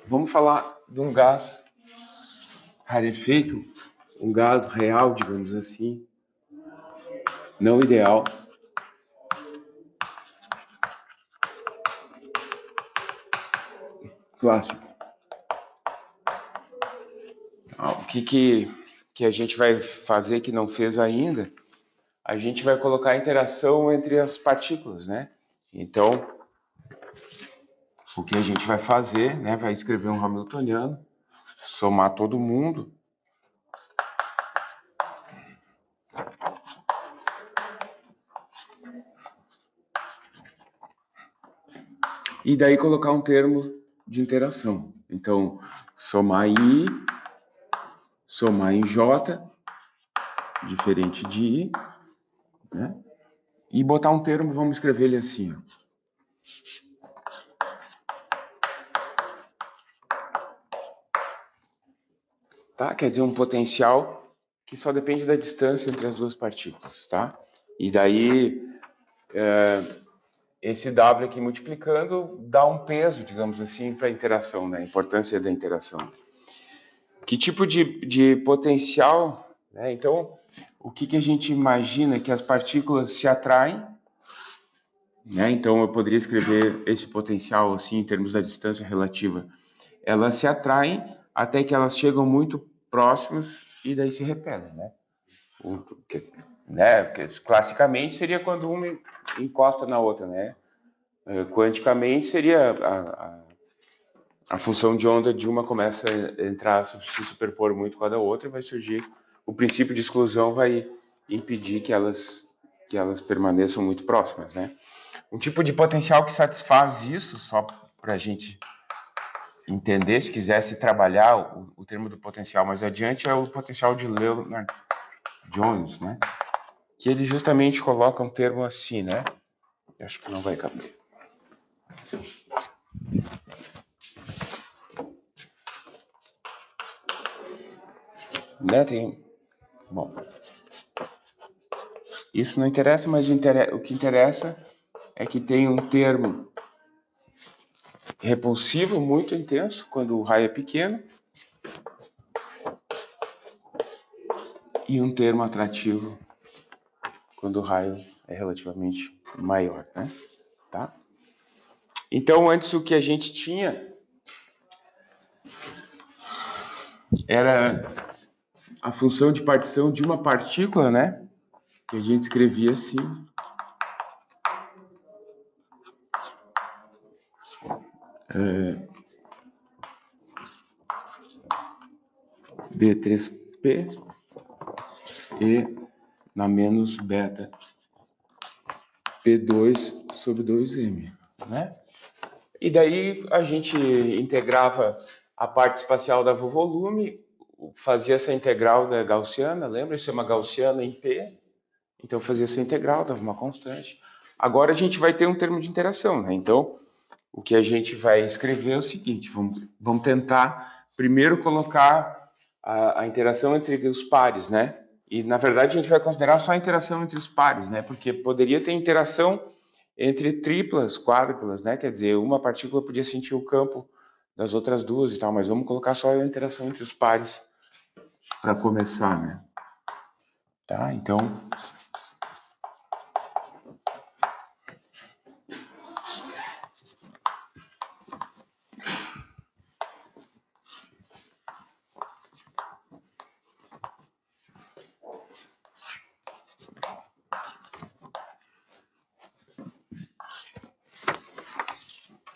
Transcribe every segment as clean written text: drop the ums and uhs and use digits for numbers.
Vamos falar de um gás rarefeito, um gás real, digamos assim, não ideal. Clássico. O que a gente vai fazer que não fez ainda? A gente vai colocar a interação entre as partículas, né? Então, o que a gente vai fazer, né? Vai escrever um Hamiltoniano, somar todo mundo. E daí colocar um termo de interação. Então, somar em I, somar em J, diferente de I, né? E botar um termo, vamos escrever ele assim, ó. Tá? Quer dizer, um potencial que só depende da distância entre as duas partículas, tá? E daí, esse W aqui multiplicando dá um peso, digamos assim, para a interação, né? A importância da interação. Que tipo de potencial, né? Então, o que a gente imagina que as partículas se atraem, né? Então, eu poderia escrever esse potencial assim, em termos da distância relativa. Elas se atraem até que elas chegam muito próximas e daí se repelem, né? Porque classicamente seria quando uma encosta na outra, né? Quanticamente seria a função de onda de uma começa a entrar, se superpor muito com a da outra e vai surgir, o princípio de exclusão vai impedir que elas permaneçam muito próximas, né? Um tipo de potencial que satisfaz isso, só para a gente entender, se quisesse trabalhar o termo do potencial mais adiante, é o potencial de Leonard-Jones, né? Que ele justamente coloca um termo assim, né? Acho que não vai caber. Né? Bom, isso não interessa, mas o que interessa é que tem um termo repulsivo muito intenso quando o raio é pequeno e um termo atrativo quando o raio é relativamente maior, né? Tá? Então, antes o que a gente tinha era a função de partição de uma partícula, né? Que a gente escrevia assim. D3P e na menos beta P2 sobre 2M, né? E daí a gente integrava a parte espacial dava o volume, fazia essa integral da gaussiana, lembra? Isso é uma gaussiana em P, então fazia essa integral, dava uma constante. Agora a gente vai ter um termo de interação, né? Então, o que a gente vai escrever é o seguinte, vamos tentar primeiro colocar a interação entre os pares, né? E, na verdade, a gente vai considerar só a interação entre os pares, né? Porque poderia ter interação entre triplas, quádruplas, né? Quer dizer, uma partícula podia sentir o campo das outras duas e tal, mas vamos colocar só a interação entre os pares para começar, né? Tá? Então,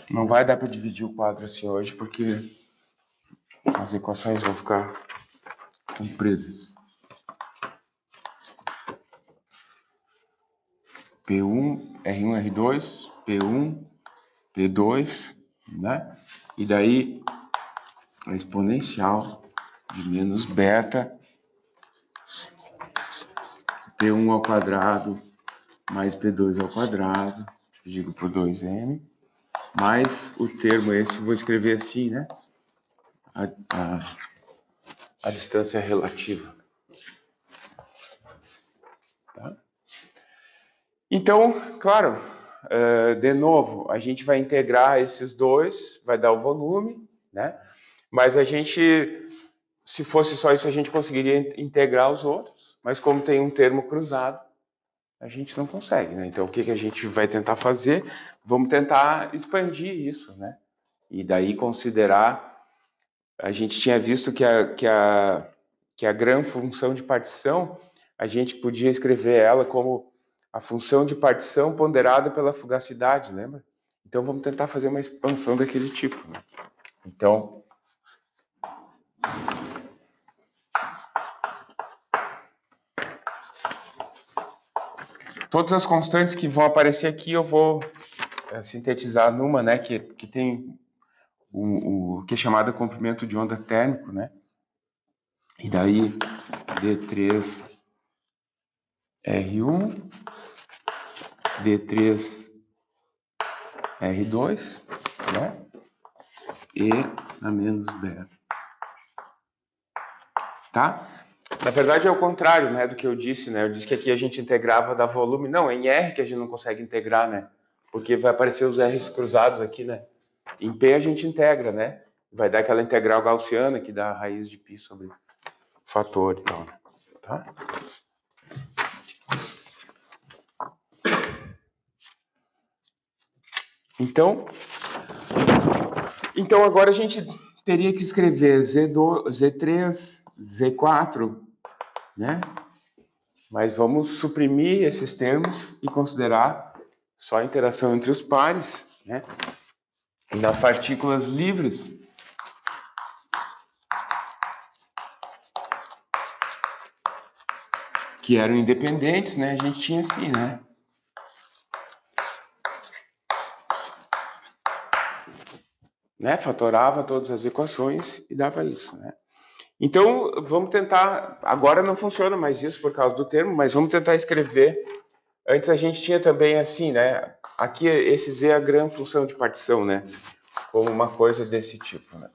não vai dar para dividir o quadro assim hoje, porque as equações vão ficar compresas. P1, R1, R2, P1, P2, né? E daí a exponencial de menos beta, P1 ao quadrado mais P2 ao quadrado, dividido por 2M, mais o termo esse, vou escrever assim, né? A distância relativa. Tá? Então, claro, de novo, a gente vai integrar esses dois, vai dar o volume, né? Mas a gente, se fosse só isso, a gente conseguiria integrar os outros, mas como tem um termo cruzado, a gente não consegue, né? Então, o que a gente vai tentar fazer? Vamos tentar expandir isso, né? E daí considerar... A gente tinha visto que a grã função de partição, a gente podia escrever ela como a função de partição ponderada pela fugacidade, lembra? Então, vamos tentar fazer uma expansão daquele tipo, né? Então... Todas as constantes que vão aparecer aqui, eu vou sintetizar numa, né, que tem o que é chamado comprimento de onda térmico, né? E daí, D3R1, D3R2, né? E na menos beta. Tá? Na verdade é o contrário, né, do que eu disse, né? Eu disse que aqui a gente integrava da volume. Não, é em R que a gente não consegue integrar, né? Porque vai aparecer os R's cruzados aqui, né? Em P a gente integra, né? Vai dar aquela integral gaussiana que dá a raiz de π sobre o fator e tal, né? Tá? Então agora a gente teria que escrever Z3, Z4, né? Mas vamos suprimir esses termos e considerar só a interação entre os pares, né? E nas partículas livres, que eram independentes, né? A gente tinha assim, né? Fatorava todas as equações e dava isso, né? Então, vamos tentar... Agora não funciona mais isso por causa do termo, mas vamos tentar escrever... Antes a gente tinha também assim, né? Aqui esse Z é a grã função de partição, né? Como uma coisa desse tipo, né?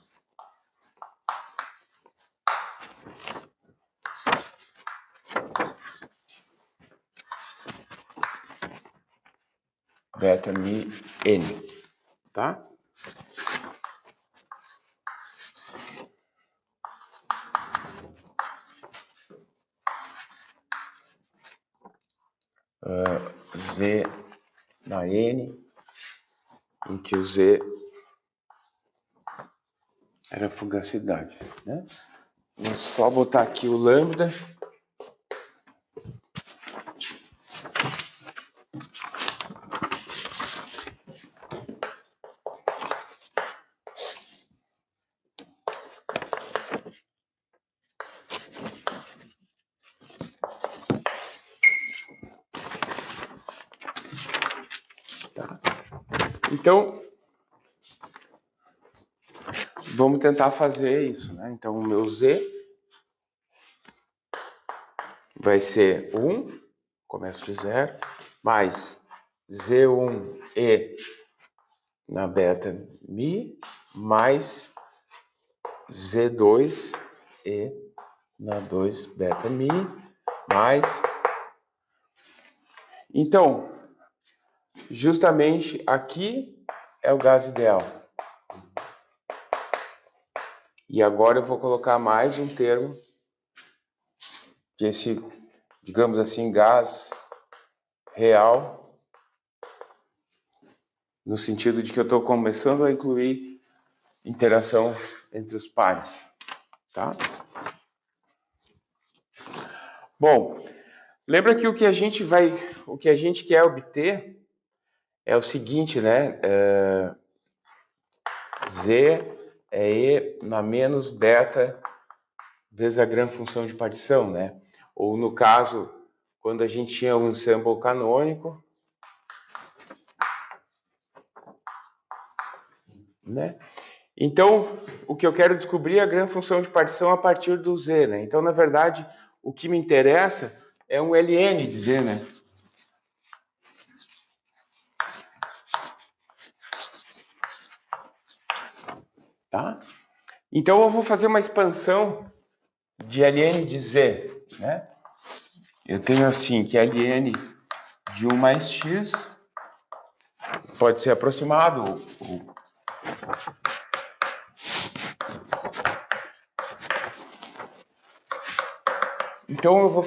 Beta mi n, tá? Z na n, em que o Z era a fugacidade, né? Vou só botar aqui o lambda. Tá. Então, vamos tentar fazer isso, né? Então, o meu Z vai ser 1, começo de 0, mais Z1E na beta mi, mais Z2E na 2 beta mi, mais... Então, justamente aqui é o gás ideal. E agora eu vou colocar mais um termo, que esse, digamos assim, gás real, no sentido de que eu estou começando a incluir interação entre os pares, tá? Bom, lembra que o que a gente quer obter é o seguinte, né? Z é E na menos beta vezes a grã função de partição, né? Ou no caso, quando a gente tinha um ensemble canônico, né? Então, o que eu quero descobrir é a grã função de partição a partir do Z, né? Então, na verdade, o que me interessa é um ln de Z, né? Tá? Então, eu vou fazer uma expansão de ln de Z, né? Eu tenho assim, que ln de 1 mais x pode ser aproximado ou Então eu vou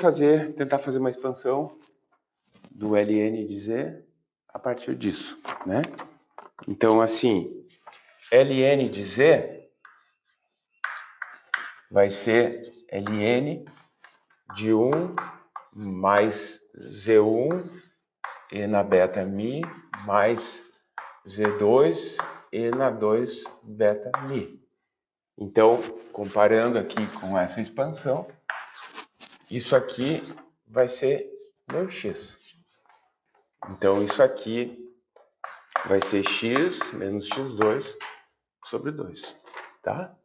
tentar fazer uma expansão do ln de z a partir disso, né? Então, assim, ln de z vai ser ln de 1 mais z1 e na beta mi mais z2 e na 2 beta mi. Então, comparando aqui com essa expansão, isso aqui vai ser meu x. Então, isso aqui vai ser x menos x2 sobre 2, tá?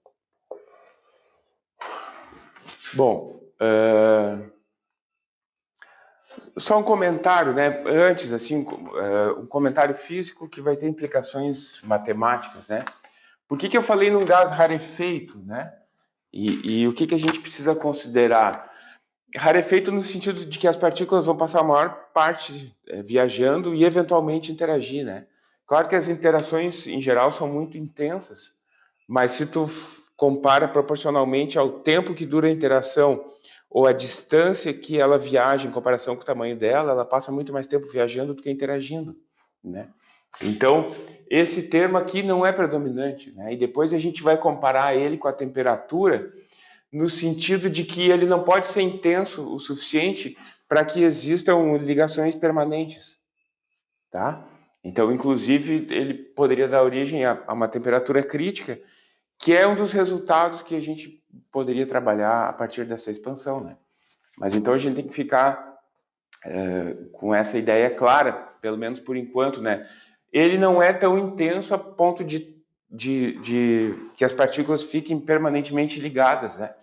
Bom, só um comentário, né? Antes, assim, um comentário físico que vai ter implicações matemáticas, né? Por que eu falei num gás rarefeito, né? E o que a gente precisa considerar? Rarefeito no sentido de que as partículas vão passar a maior parte viajando e eventualmente interagir, né? Claro que as interações, em geral, são muito intensas, mas se tu compara proporcionalmente ao tempo que dura a interação ou a distância que ela viaja em comparação com o tamanho dela, ela passa muito mais tempo viajando do que interagindo, né? Então, esse termo aqui não é predominante, né? E depois a gente vai comparar ele com a temperatura, no sentido de que ele não pode ser intenso o suficiente para que existam ligações permanentes, tá? Então, inclusive, ele poderia dar origem a uma temperatura crítica, que é um dos resultados que a gente poderia trabalhar a partir dessa expansão, né? Mas então a gente tem que ficar com essa ideia clara, pelo menos por enquanto, né? Ele não é tão intenso a ponto de que as partículas fiquem permanentemente ligadas, né?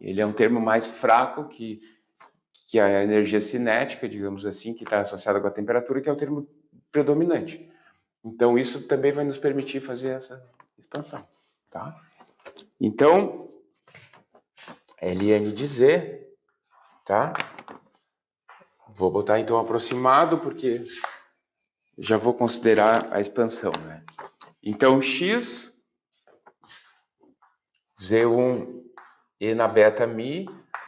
Ele é um termo mais fraco que a energia cinética, digamos assim, que está associada com a temperatura, que é o termo predominante. Então, isso também vai nos permitir fazer essa expansão, tá? Então, ln de z, tá? Vou botar, então, aproximado, porque já vou considerar a expansão, né? Então, x, z1 e na beta mi,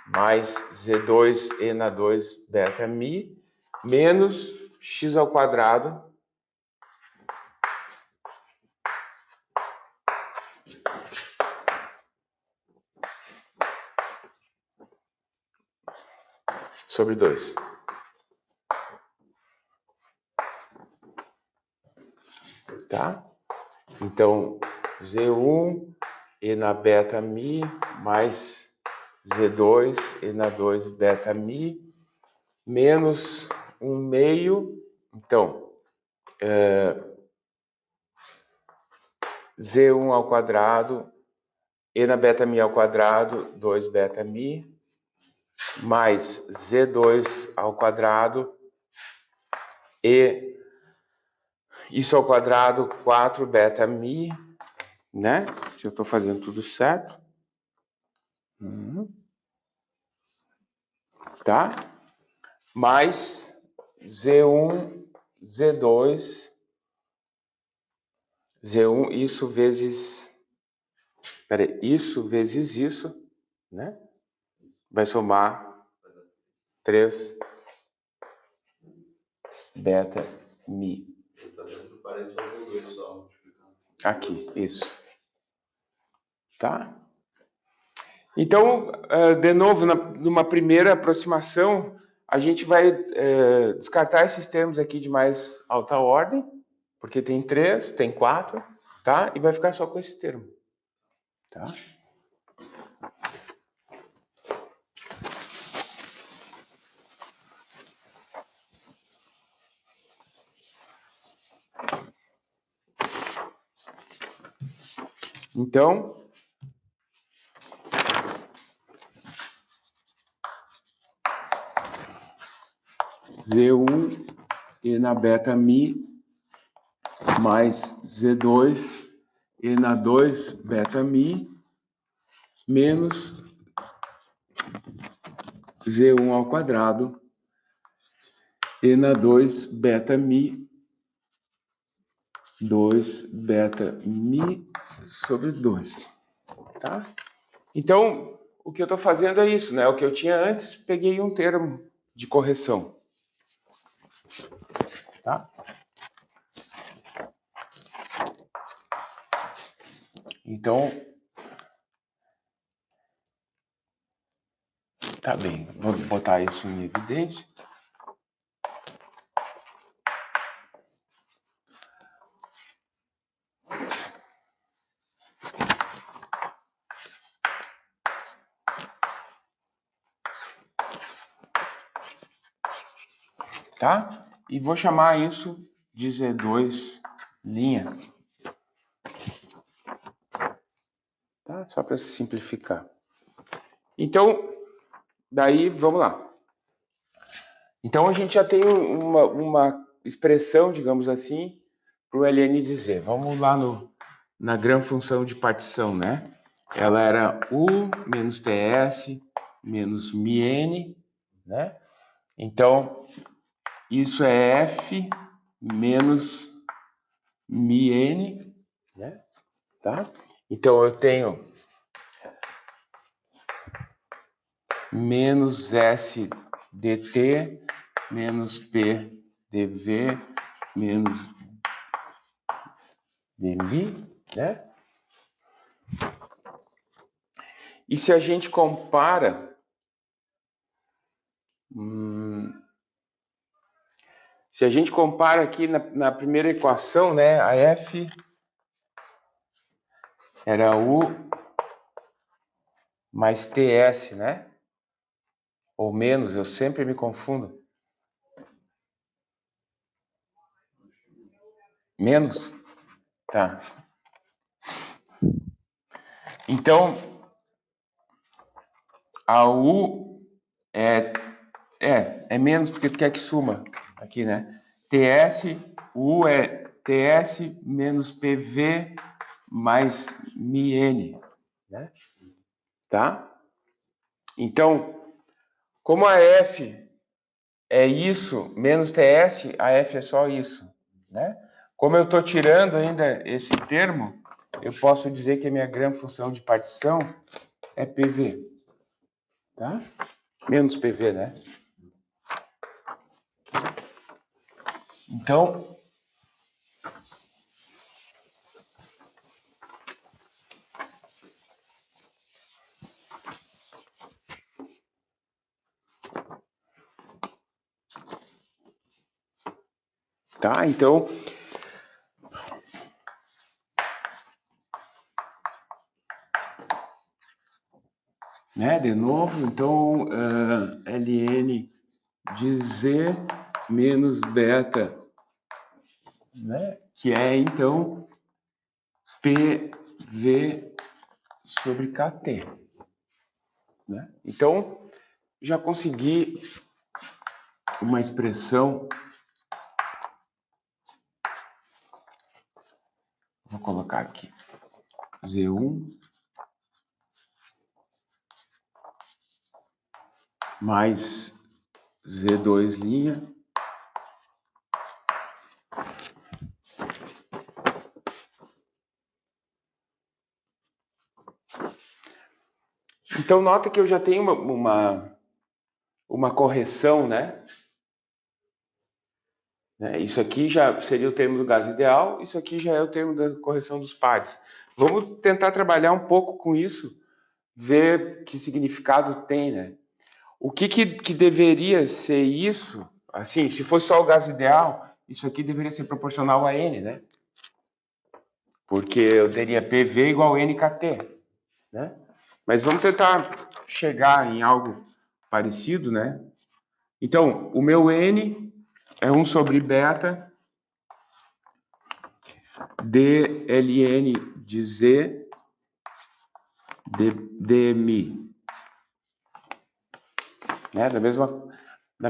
mais z2 e na 2 beta mi, menos x ao quadrado sobre 2. Tá? Então, z1 e na beta mi, mais z2 e na 2 beta mi, menos 1 meio. Então, z1 ao quadrado e na beta mi ao quadrado, 2 beta mi, mais z2 ao quadrado e isso ao quadrado, 4 beta mi, né? Se eu estou fazendo tudo certo. Tá? Mais z1, z2, z1, isso vezes... Peraí, isso vezes isso, né? Vai somar 3 beta mi. Aqui, isso. Tá? Então, de novo, numa primeira aproximação, a gente vai descartar esses termos aqui de mais alta ordem, porque tem 3, tem 4, tá? E vai ficar só com esse termo, tá? Então, Z1 e na beta mi mais Z2 e na 2 beta mi menos Z1 ao quadrado e na 2 beta mi 2 beta mi sobre 2, tá? Então, o que eu estou fazendo é isso, né? O que eu tinha antes, peguei um termo de correção. Tá? Então, tá bem. Vou botar isso em evidência. Tá? E vou chamar isso de Z2'. Tá? Só para simplificar. Então, daí, vamos lá. Então, a gente já tem uma expressão, digamos assim, para o ln de Z. Vamos lá na grande função de partição, né? Ela era U menos TS menos μn, né? Então, isso é F menos μn, né? Tá? Então, eu tenho menos S dt menos P dV menos dμ, né? E se a gente compara, se a gente compara aqui na primeira equação, né, a F era U mais TS, né? Ou menos, eu sempre me confundo. Menos? Tá. Então, a U é menos porque tu quer que suma aqui, né? TS, U é TS menos PV mais μn, né? Tá? Então, como a F é isso menos TS, a F é só isso, né? Como eu estou tirando ainda esse termo, eu posso dizer que a minha grande função de partição é PV, tá? Menos PV, né? Então, tá? Então, né? De novo, então, ln de Z menos beta, né? Que é, então, PV sobre KT, né? Então, já consegui uma expressão, vou colocar aqui, Z1 mais Z2'. Então, nota que eu já tenho uma correção, né? Isso aqui já seria o termo do gás ideal, isso aqui já é o termo da correção dos pares. Vamos tentar trabalhar um pouco com isso, ver que significado tem, né? O que deveria ser isso? Assim, se fosse só o gás ideal, isso aqui deveria ser proporcional a N, né? Porque eu teria PV igual a NKT, né? Mas vamos tentar chegar em algo parecido, né? Então, o meu N é 1 sobre beta dln de Z dmi. Né? Da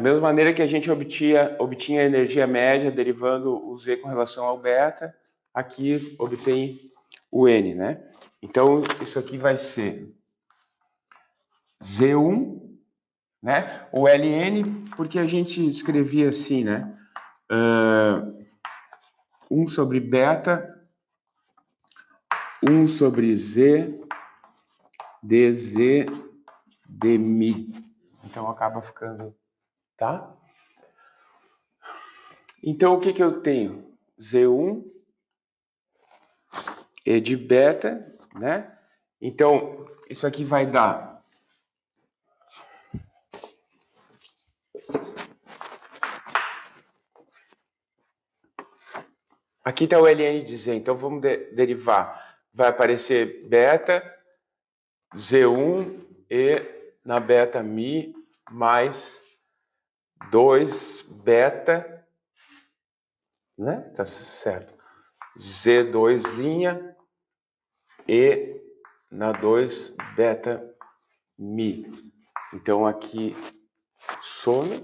mesma maneira que a gente obtinha a energia média derivando o Z com relação ao beta, aqui obtém o N, né? Então, isso aqui vai ser Z1, né? O Ln, porque a gente escrevia assim, né? 1 sobre beta, 1 sobre Z, dZ de mi. Então acaba ficando, tá? Então o que que eu tenho? Z1 e de beta, né? Então isso aqui vai dar aqui está o ln de Z, então vamos derivar. Vai aparecer beta Z1 e na beta mi mais 2 beta, né? Tá certo. Z2 linha e na 2 beta mi. Então aqui some,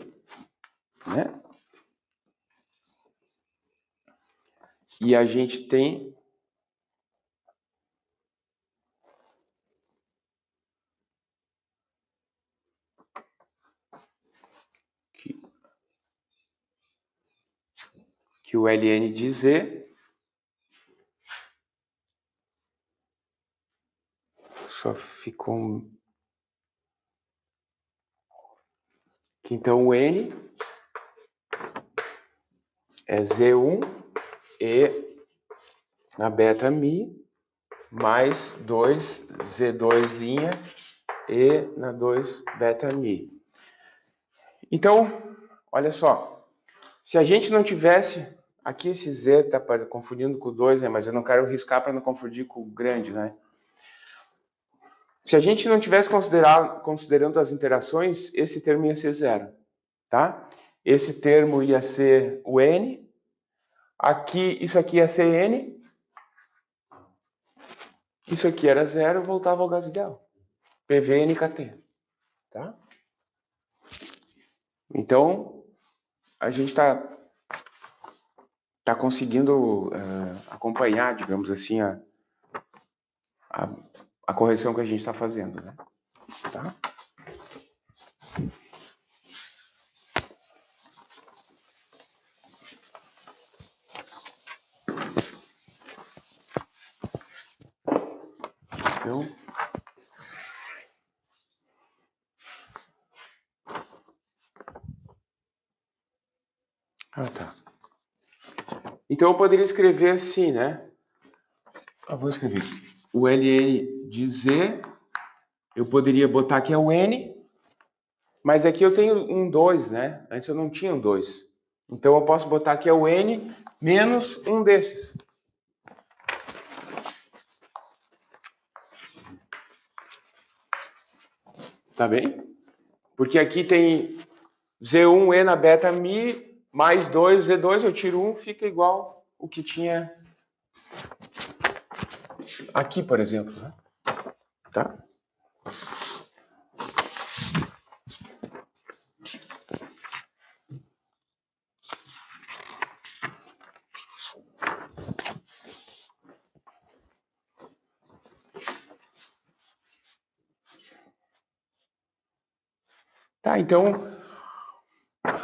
né? E a gente tem que o ln de Z só ficou que então o N é Z1 e na beta mi mais 2 Z2 linha e na 2 beta mi. Então, olha só, se a gente não tivesse aqui esse Z tá confundindo com o 2, né? Mas eu não quero riscar para não confundir com o grande, né? Se a gente não tivesse considerando as interações, esse termo ia ser zero, tá? Esse termo ia ser o N. Aqui, isso aqui ia ser N. Isso aqui era zero, voltava ao gás ideal. PVNKT, tá? Então, a gente está conseguindo acompanhar, digamos assim, a correção que a gente está fazendo, né? Tá? Então, tá. Então eu poderia escrever assim, né? Eu vou escrever o ln de Z, eu poderia botar aqui é o N, mas aqui eu tenho um 2, né? Antes eu não tinha um 2. Então eu posso botar aqui é o N menos um desses. Tá bem? Porque aqui tem Z1 E na beta mi mais 2 Z2, eu tiro 1, fica igual o que tinha aqui, por exemplo, né? Tá? Tá, então,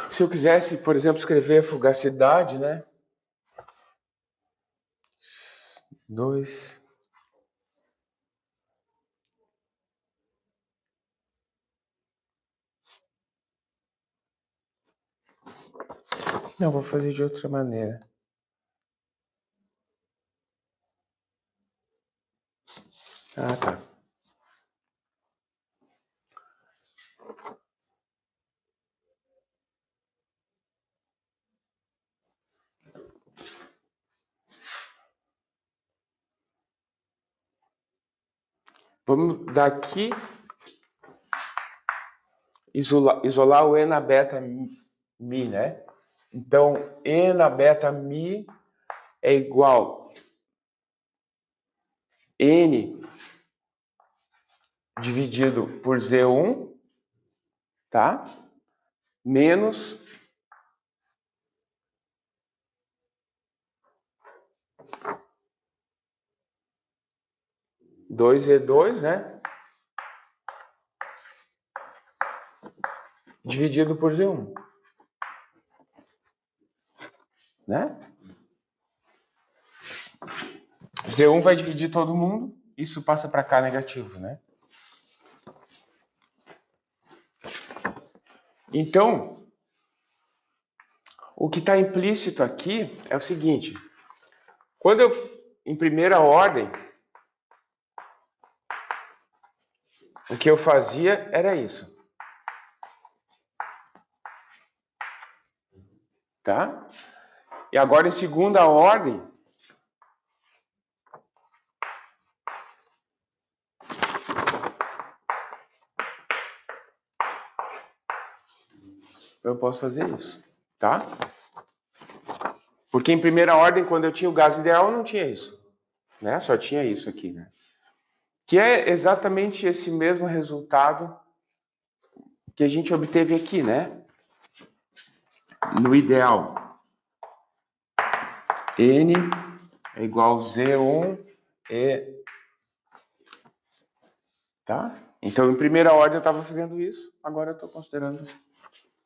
se eu quisesse, por exemplo, escrever fugacidade, né? 2. Não, vou fazer de outra maneira. Ah, tá. Vamos daqui isolar o E na beta mi, né? Então, E na beta mi é igual N dividido por Z1, tá? Menos dois Z2, né? Dividido por Z1. Né? Z1 vai dividir todo mundo, isso passa para cá negativo, né? Então, o que está implícito aqui é o seguinte. Quando eu, em primeira ordem, o que eu fazia era isso. Tá? E agora, em segunda ordem, eu posso fazer isso, tá? Porque em primeira ordem, quando eu tinha o gás ideal, eu não tinha isso, né? Só tinha isso aqui, né? Que é exatamente esse mesmo resultado que a gente obteve aqui, né? No ideal, N é igual a Z1 e... Tá? Então, em primeira ordem eu estava fazendo isso, agora eu estou considerando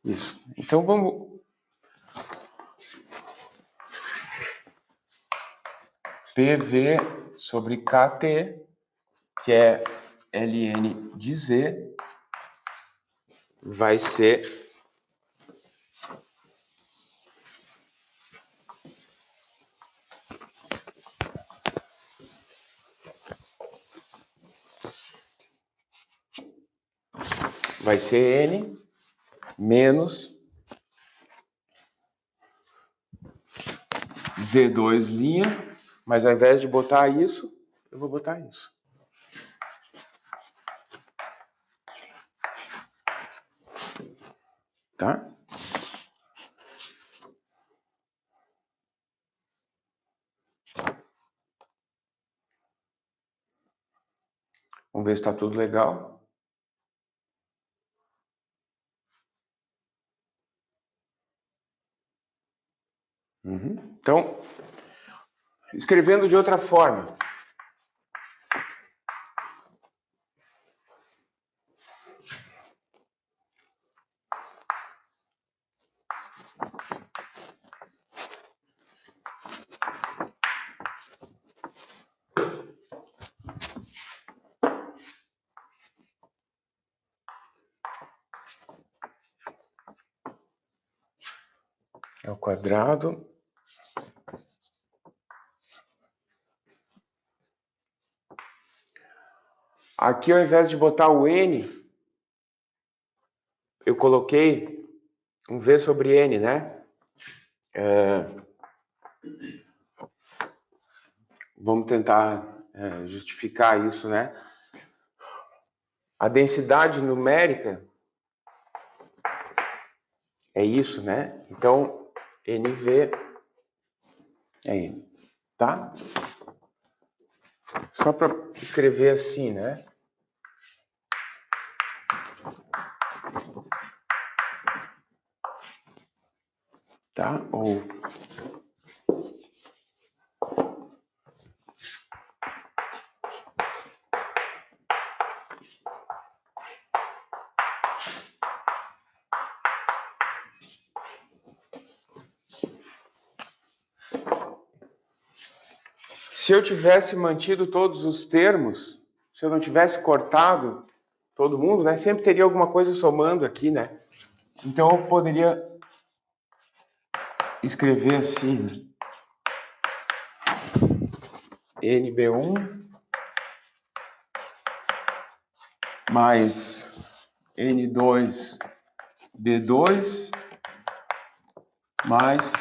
isso. Então, vamos... PV sobre KT, que é ln de Z, vai ser... Vai ser N menos Z2', mas ao invés de botar isso, eu vou botar isso. Tá? Vamos ver se está tudo legal. Então, escrevendo de outra forma. É o quadrado. Aqui, ao invés de botar o N, eu coloquei um V sobre N, né? Vamos tentar justificar isso, né? A densidade numérica é isso, né? Então, NV é N, tá? Só para escrever assim, né? Tá? Ou... Se eu tivesse mantido todos os termos, se eu não tivesse cortado todo mundo, né? Sempre teria alguma coisa somando aqui, né? Então eu poderia escrever assim, né? NB1 mais N2B2 mais...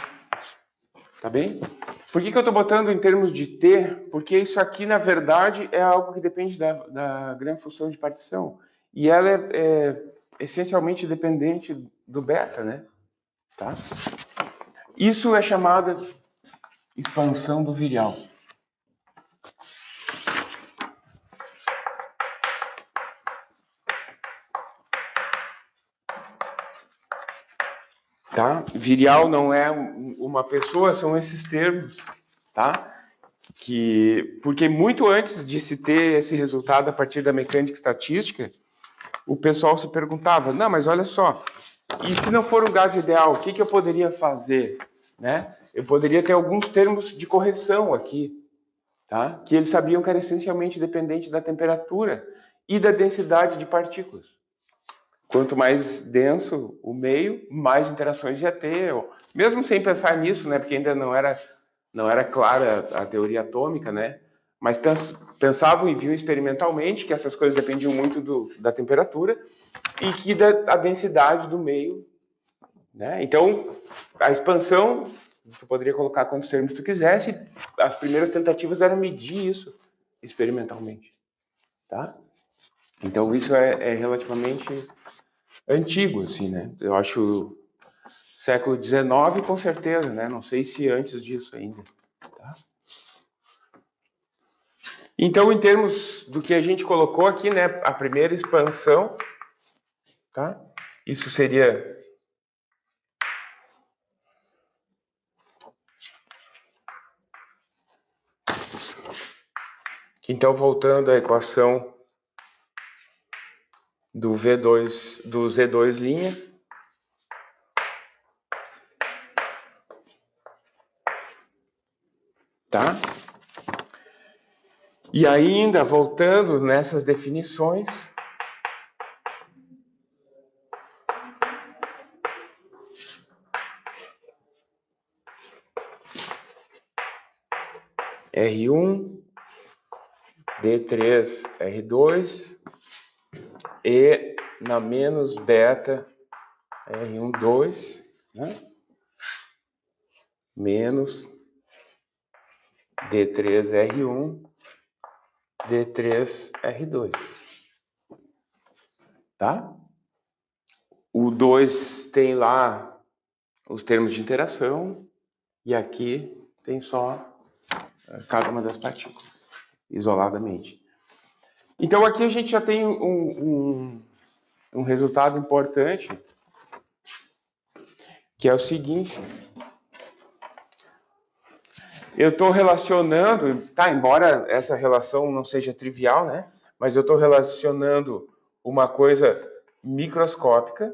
Tá bem? Por que eu estou botando em termos de T? Porque isso aqui, na verdade, é algo que depende da grande função de partição. E ela é essencialmente dependente do beta, né? Tá? Isso é chamada expansão do virial. Tá? Virial não é uma pessoa, são esses termos, tá? Porque muito antes de se ter esse resultado a partir da mecânica estatística, o pessoal se perguntava, não, mas olha só, e se não for um gás ideal, o que eu poderia fazer? Né? Eu poderia ter alguns termos de correção aqui, tá? Que eles sabiam que era essencialmente dependente da temperatura e da densidade de partículas. quanto mais denso o meio, mais interações ia ter. Mesmo sem pensar nisso, né? Porque ainda não era clara a teoria atômica, né? Mas pensavam e viam experimentalmente que essas coisas dependiam muito da temperatura e que a densidade do meio, né? Então, a expansão, tu poderia colocar quantos termos tu quisesse, as primeiras tentativas eram medir isso experimentalmente, tá? Então, isso é relativamente antigo, assim, né? Eu acho século XIX, com certeza, né? Não sei se antes disso ainda, tá? Então, em termos do que a gente colocou aqui, né? A primeira expansão, tá? Isso seria... Então, voltando à equação do V2, do Z2', tá? E ainda, voltando nessas definições, R1, D3, R2, e na menos beta, R1, 2, né? Menos D3, R1, D3, R2. Tá? O 2 tem lá os termos de interação e aqui tem só cada uma das partículas, isoladamente. Então aqui a gente já tem um resultado importante, que é o seguinte: eu estou relacionando, tá, embora essa relação não seja trivial, né? Mas eu estou relacionando uma coisa microscópica,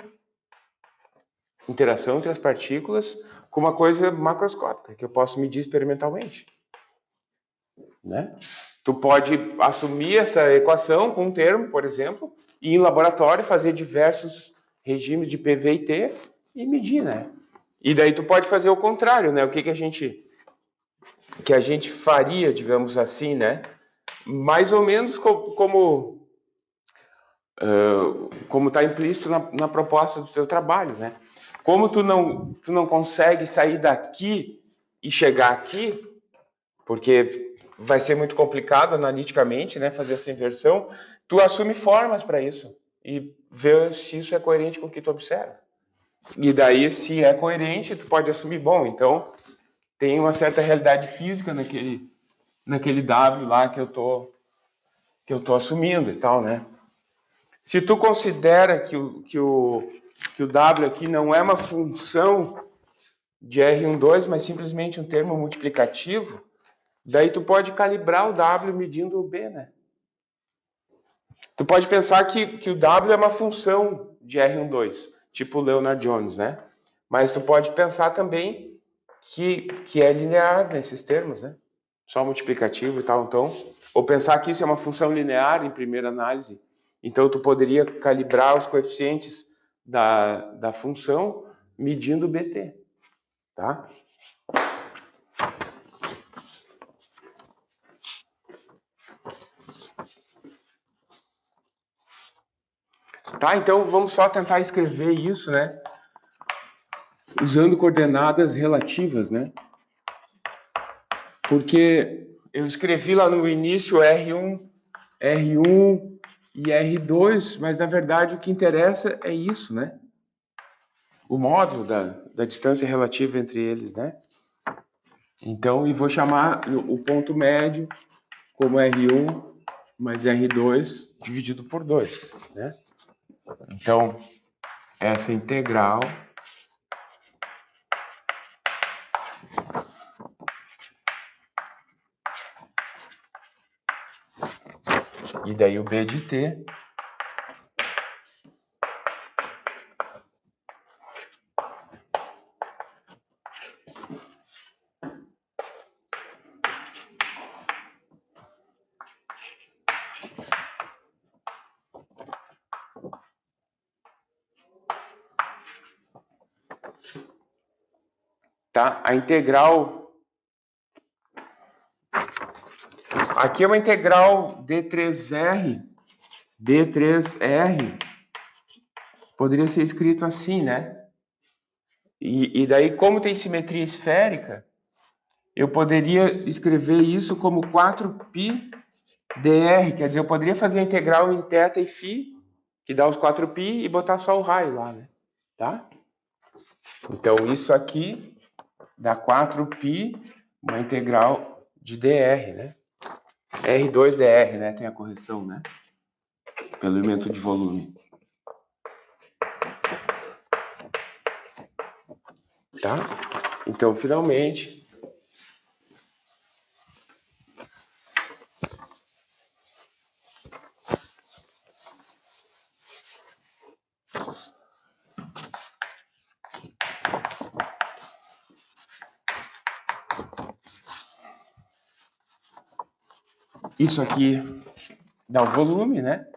interação entre as partículas, com uma coisa macroscópica, que eu posso medir experimentalmente, né? Tu pode assumir essa equação com um termo, por exemplo, e em laboratório fazer diversos regimes de PV e T e medir, né? E daí tu pode fazer o contrário, né? O que a gente faria, digamos assim, né? Mais ou menos como está implícito na proposta do teu trabalho, né? Como tu não consegue sair daqui e chegar aqui, porque vai ser muito complicado analiticamente, né, fazer essa inversão, tu assume formas para isso e vê se isso é coerente com o que tu observa. E daí, se é coerente, tu pode assumir, bom, então tem uma certa realidade física naquele W lá que eu tô assumindo e tal, né? Se tu considera que o W aqui não é uma função de R12, mas simplesmente um termo multiplicativo, daí tu pode calibrar o W medindo o B, né? Tu pode pensar que o W é uma função de R12, tipo o Leonard Jones, né? Mas tu pode pensar também que é linear nesses termos, né? Só multiplicativo e tal, então. Ou pensar que isso é uma função linear em primeira análise. Então, tu poderia calibrar os coeficientes da função medindo o BT, tá? Tá, então vamos só tentar escrever isso, né? Usando coordenadas relativas, né? Porque eu escrevi lá no início R1 e R2, mas na verdade o que interessa é isso, né? O módulo da distância relativa entre eles, né? Então, e vou chamar o ponto médio como R1 mais R2 dividido por 2, né? Então, essa integral e daí o B de t tá? A integral... Aqui é uma integral D3R. D3R poderia ser escrito assim, né? E daí, como tem simetria esférica, eu poderia escrever isso como 4π dr, quer dizer, eu poderia fazer a integral em θ e φ, que dá os 4π, e botar só o raio lá, né? Tá? Então, isso aqui dá 4π, uma integral de dr, né? R2dr, né? Tem a correção, né? Pelo elemento de volume. Tá? Então, finalmente... Isso aqui dá o volume, né?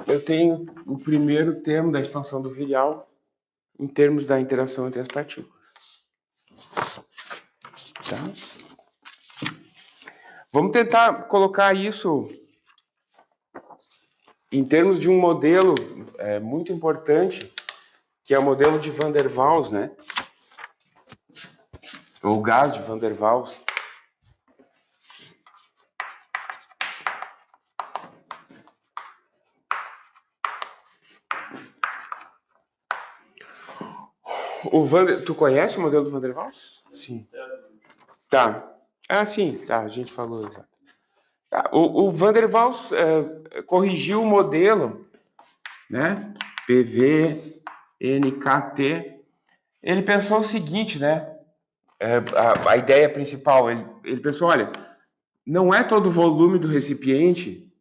Eu tenho o primeiro termo da expansão do virial em termos da interação entre as partículas. Tá? Vamos tentar colocar isso em termos de um modelo muito importante, que é o modelo de Van der Waals, né? Ou gás de Van der Waals. Tu conhece o modelo do Van der Waals? Sim. Tá. Ah, sim. Tá, a gente falou, exato. Tá. O Van der Waals corrigiu o modelo, né? PV, NKT. Ele pensou o seguinte, né? A ideia principal, ele pensou, olha, não é todo o volume do recipiente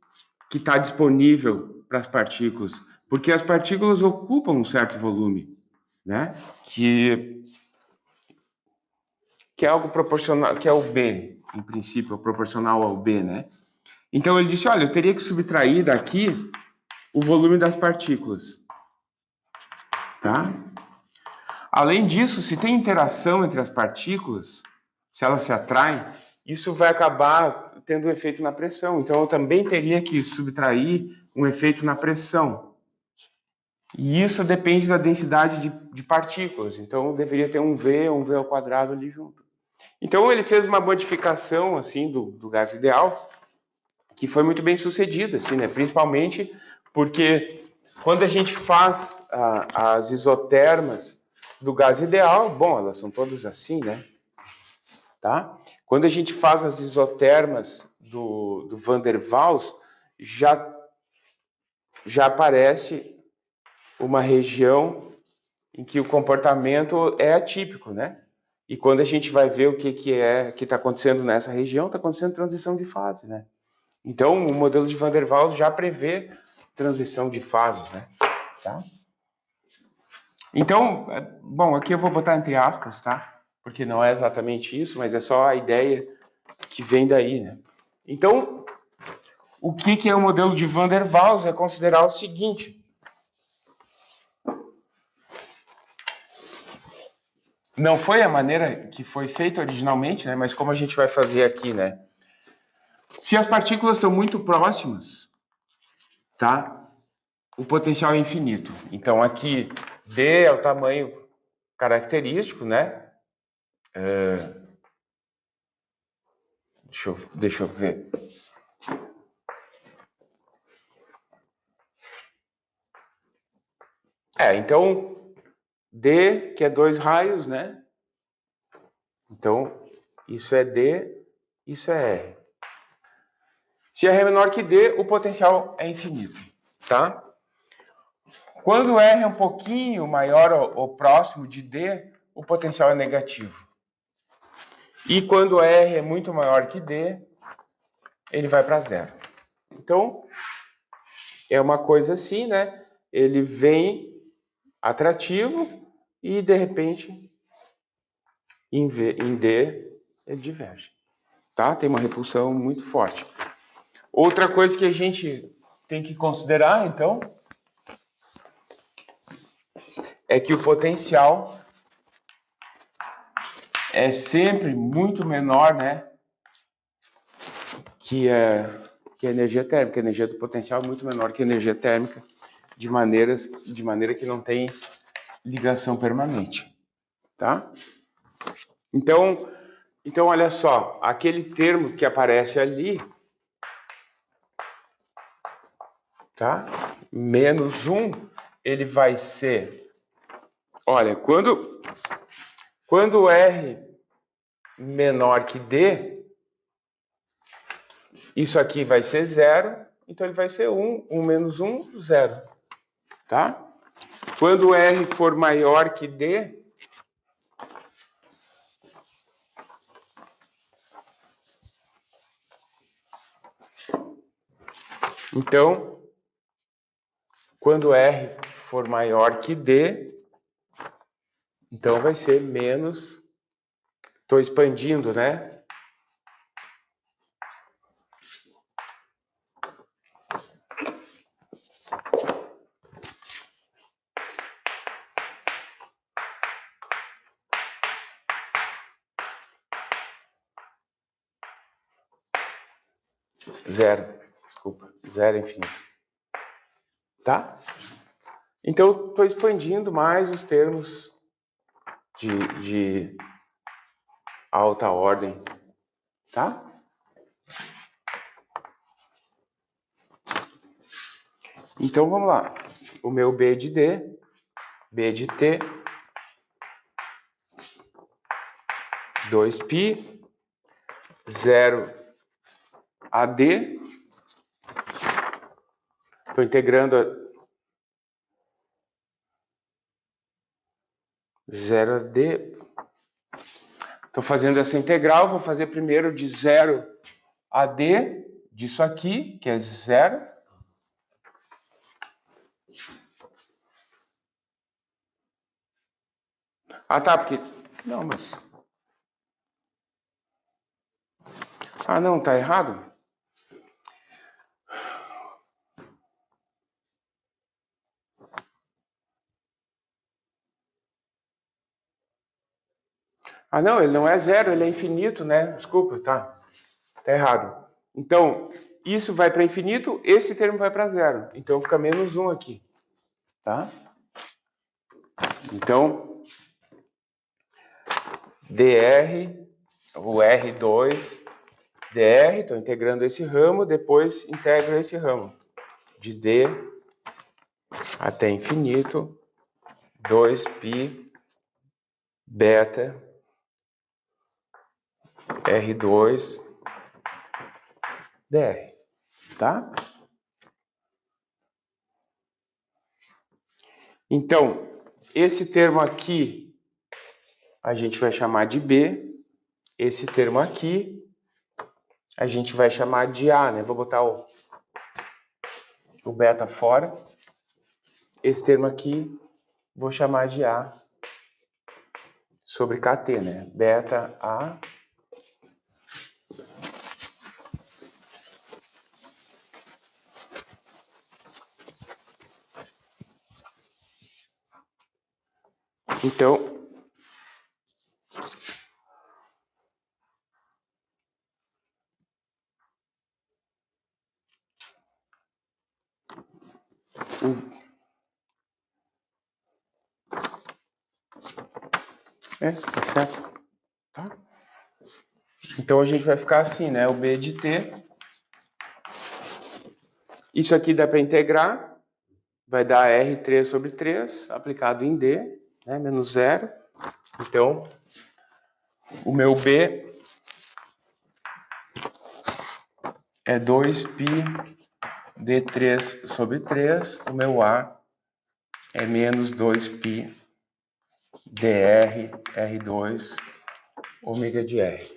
que está disponível para as partículas, porque as partículas ocupam um certo volume, né? Que é algo proporcional, que é o B, em princípio, proporcional ao B, né? Então ele disse, olha, eu teria que subtrair daqui o volume das partículas, tá? Além disso, se tem interação entre as partículas, se elas se atraem, isso vai acabar tendo um efeito na pressão. Então, eu também teria que subtrair um efeito na pressão. E isso depende da densidade de partículas. Então, deveria ter um V ao quadrado ali junto. Então, ele fez uma modificação assim, do gás ideal, que foi muito bem sucedida, assim, né? Principalmente porque quando a gente faz as isotermas do gás ideal, bom, elas são todas assim, né? Tá? Quando a gente faz as isotermas do Van der Waals, já aparece uma região em que o comportamento é atípico, né? E quando a gente vai ver o que está acontecendo nessa região, está acontecendo transição de fase, né? Então, o modelo de Van der Waals já prevê transição de fase, né? Tá? Então, bom, aqui eu vou botar entre aspas, tá? Porque não é exatamente isso, mas é só a ideia que vem daí, né? Então, o que é o modelo de Van der Waals? É considerar o seguinte. Não foi a maneira que foi feita originalmente, né? Mas como a gente vai fazer aqui, né? Se as partículas estão muito próximas, tá? O potencial é infinito. Então, aqui, D é o tamanho característico, né? Deixa eu ver. Então, D, que é 2 raios, né? Então, isso é D, isso é R. Se R é menor que D, o potencial é infinito, tá? Quando R é um pouquinho maior ou próximo de D, o potencial é negativo. E quando R é muito maior que D, ele vai para zero. Então, é uma coisa assim, né? Ele vem atrativo e, de repente, em D, ele diverge. Tá? Tem uma repulsão muito forte. Outra coisa que a gente tem que considerar, então, é que o potencial é sempre muito menor, né, que a energia térmica. A energia do potencial é muito menor que a energia térmica, de maneira que não tem ligação permanente, tá? Então, olha só, aquele termo que aparece ali, tá? Menos 1, ele vai ser... Olha, quando R menor que D, isso aqui vai ser 0, então ele vai ser 1. 1 menos 1, 0. Tá? Quando R for maior que D, então, quando R for maior que D, então vai ser menos... Estou expandindo, né? Zero. Desculpa. Zero infinito. Tá? Então, estou expandindo mais os termos de alta ordem. Tá? Então, vamos lá. O meu B de D, B de T, 2π, 0 a D. Estou integrando 0 a D. Estou fazendo essa integral. Vou fazer primeiro de 0 a D, disso aqui, que é 0. Ah, tá, porque... Não, mas... Ah, não, tá errado? Ah, não, ele não é 0, ele é infinito, né? Desculpa, tá. Tá errado. Então, isso vai para infinito, esse termo vai para 0. Então, fica menos 1 aqui. Tá? Então, dr, o R2, dr, estou integrando esse ramo, depois integro esse ramo. De D até infinito, 2π beta R2 dr. Tá? Então, esse termo aqui a gente vai chamar de B. Esse termo aqui a gente vai chamar de A, né? Vou botar o beta fora. Esse termo aqui vou chamar de A sobre KT, né? Beta A então tá certo? Tá? Então a gente vai ficar assim, né? O B de T. Isso aqui dá para integrar. Vai dar R3 sobre 3, aplicado em D, né? Menos 0. Então, o meu B é 2π D3 sobre 3. O meu A é menos 2π dr R2 ômega de R.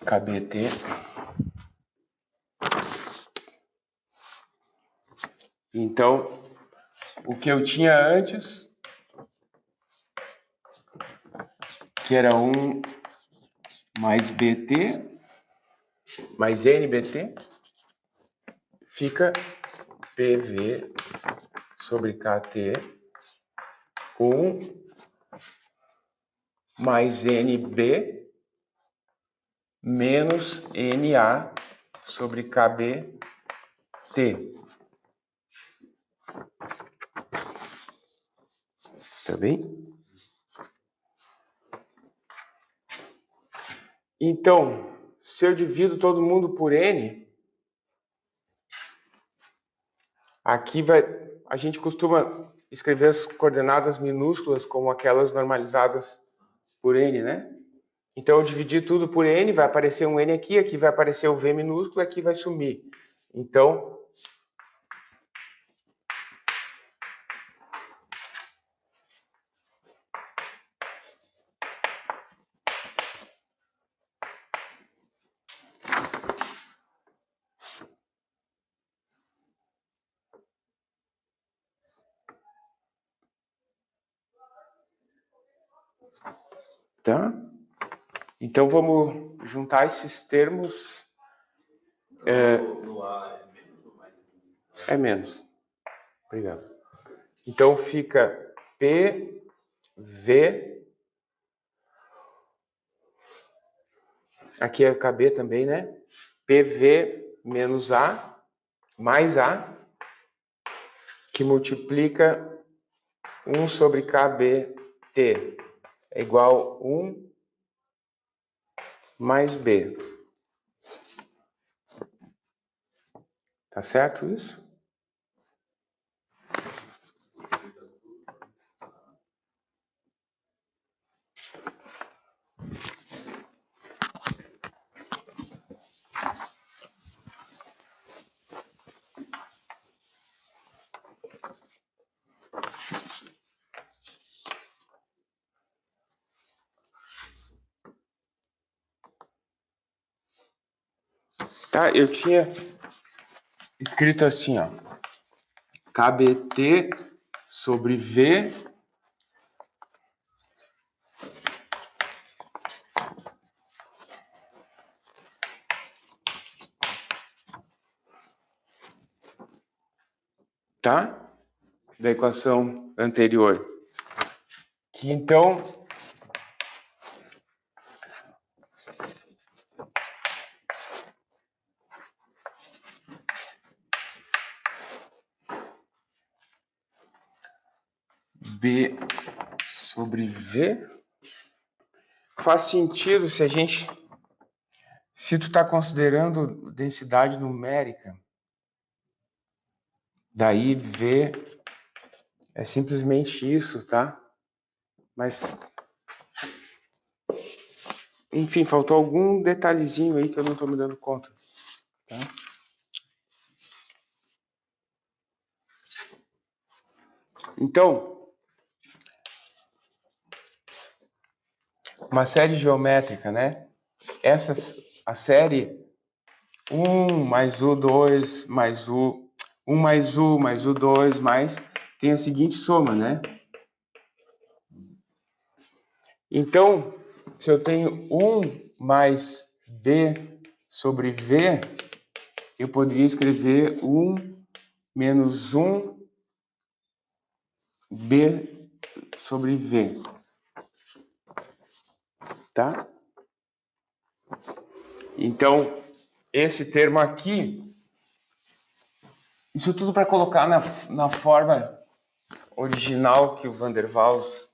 KBT Então, o que eu tinha antes, que era 1 mais BT, mais NBT, fica PV sobre KT, 1 mais NB menos NA sobre KBT. Tá bem? Então, se eu divido todo mundo por N, aqui a gente costuma escrever as coordenadas minúsculas como aquelas normalizadas por N, né? Então, eu dividi tudo por N, vai aparecer um N aqui, aqui vai aparecer o V minúsculo, aqui vai sumir. Então, tá? Então, vamos juntar esses termos. É menos. Obrigado. Então, fica PV. Aqui é KB também, né? PV menos A, mais A, que multiplica 1 sobre KBT. É igual a 1 mais B. Tá certo isso? Tá, eu tinha escrito assim, ó. KBT sobre V tá? Da equação anterior. Que então B sobre V faz sentido se tu está considerando densidade numérica, daí V é simplesmente isso, tá? Mas, enfim, faltou algum detalhezinho aí que eu não estou me dando conta, tá? Então, uma série geométrica, né? A série 1 mais U2 mais U, 1 mais U mais U2 mais, tem a seguinte soma, né? Então, se eu tenho 1 mais B sobre V, eu poderia escrever 1 menos 1 B sobre V. Tá? Então, esse termo aqui, isso tudo para colocar na forma original que o Van der Waals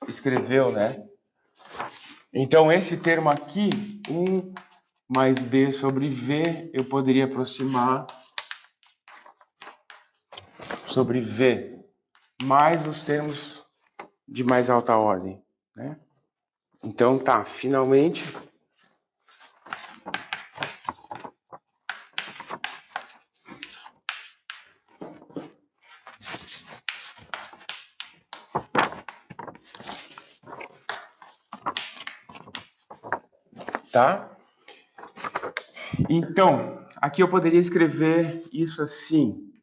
escreveu, né? Então, esse termo aqui, 1 mais B sobre V, eu poderia aproximar sobre V, mais os termos de mais alta ordem, né? Então, tá, finalmente... Tá? Então, aqui eu poderia escrever isso assim.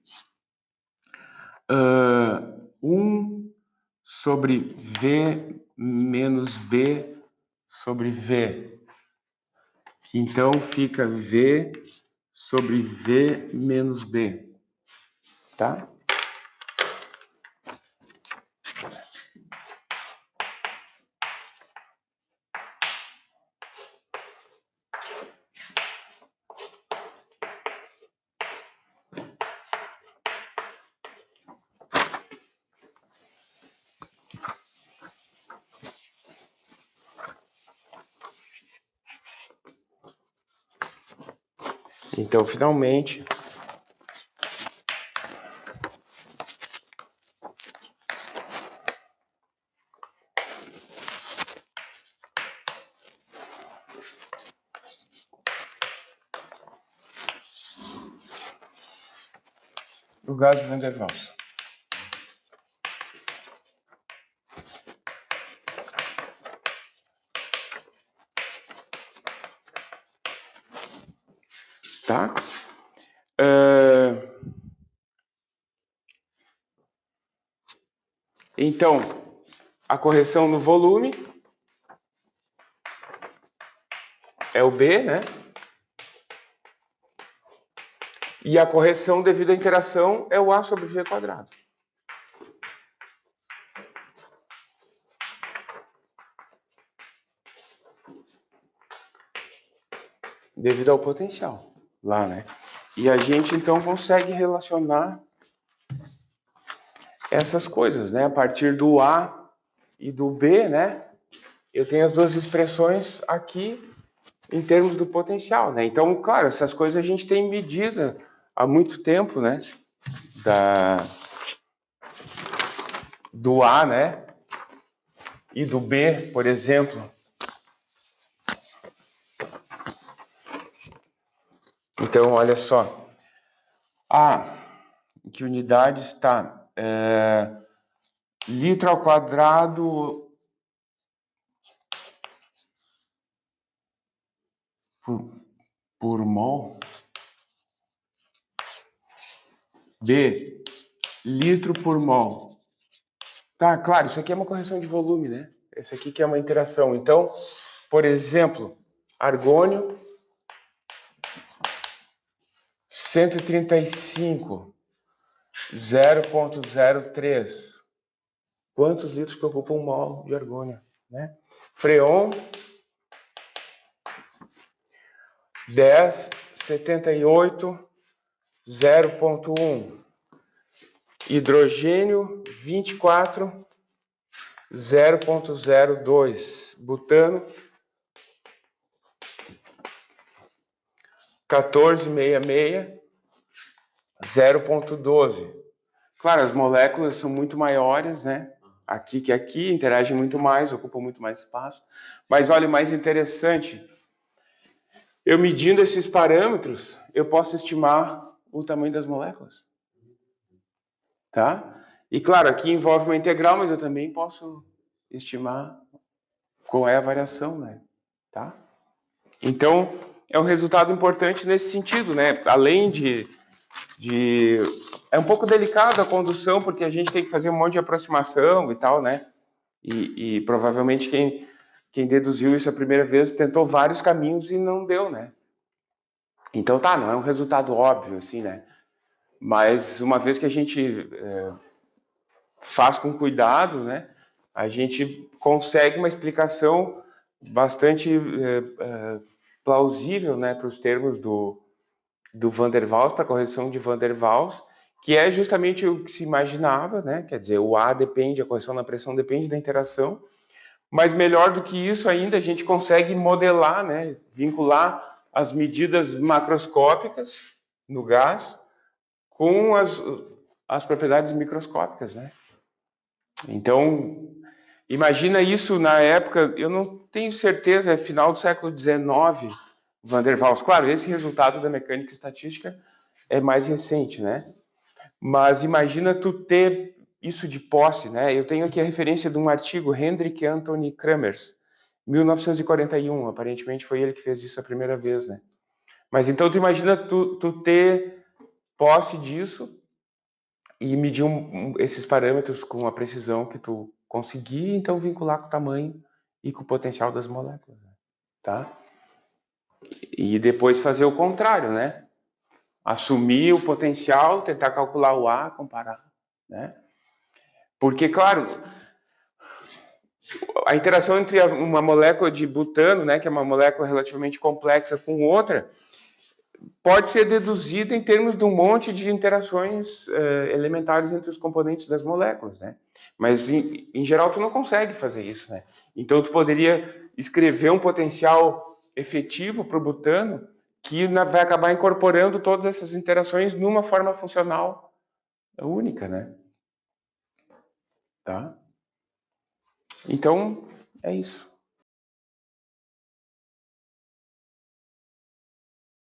1 sobre V menos B sobre V. Então, fica V sobre V menos B, tá? Então, finalmente, o gás de Van der Waals. Tá? Então, a correção no volume é o B, né? E a correção devido à interação é o A sobre V quadrado. Devido ao potencial lá, né? E a gente, então, consegue relacionar essas coisas, né? A partir do A e do B, né? Eu tenho as duas expressões aqui em termos do potencial, né? Então, claro, essas coisas a gente tem medida há muito tempo, né? Do A, né? E do B, por exemplo. Então, olha só. Em que unidade está? Litro ao quadrado por mol. B, litro por mol. Tá, claro, isso aqui é uma correção de volume, né? Esse aqui que é uma interação. Então, por exemplo, argônio 135, 0,03. Quantos litros que ocupa um mol de argônio, né? Freon 10,78, 0,1. Hidrogênio 24, 0,02. Butano 14,66, 0,12. Claro, as moléculas são muito maiores, né? Aqui que aqui, interagem muito mais, ocupam muito mais espaço. Mas olha, o mais interessante, eu medindo esses parâmetros, eu posso estimar o tamanho das moléculas. Tá? E claro, aqui envolve uma integral, mas eu também posso estimar qual é a variação, né? Tá? Então, é um resultado importante nesse sentido, né? Além de é um pouco delicado a condução, porque a gente tem que fazer um monte de aproximação e tal, né? E provavelmente quem deduziu isso a primeira vez tentou vários caminhos e não deu, né? Então tá, não é um resultado óbvio, assim, né? Mas uma vez que a gente faz com cuidado, né? A gente consegue uma explicação bastante plausível, né? Para os termos do Van der Waals, para a correção de Van der Waals, que é justamente o que se imaginava, né? Quer dizer, o A depende, a correção na pressão depende da interação, mas melhor do que isso ainda, a gente consegue modelar, né? Vincular as medidas macroscópicas no gás com as propriedades microscópicas, né? Então, imagina isso na época, eu não tenho certeza, é final do século XIX, Van der Waals. Claro, esse resultado da mecânica estatística é mais recente, né? Mas imagina tu ter isso de posse, né? Eu tenho aqui a referência de um artigo, Hendrik Anthony Kramers, 1941, aparentemente foi ele que fez isso a primeira vez, né? Mas então tu imagina tu ter posse disso e medir esses parâmetros com a precisão que tu conseguir, então vincular com o tamanho e com o potencial das moléculas, tá? E depois fazer o contrário, né? Assumir o potencial, tentar calcular o A, comparar, né? Porque, claro, a interação entre uma molécula de butano, né, que é uma molécula relativamente complexa, com outra, pode ser deduzida em termos de um monte de interações elementares entre os componentes das moléculas, né? Mas, em geral, tu não consegue fazer isso, né? Então, tu poderia escrever um potencial efetivo para o butano que vai acabar incorporando todas essas interações numa forma funcional única, né? Tá? Então, é isso.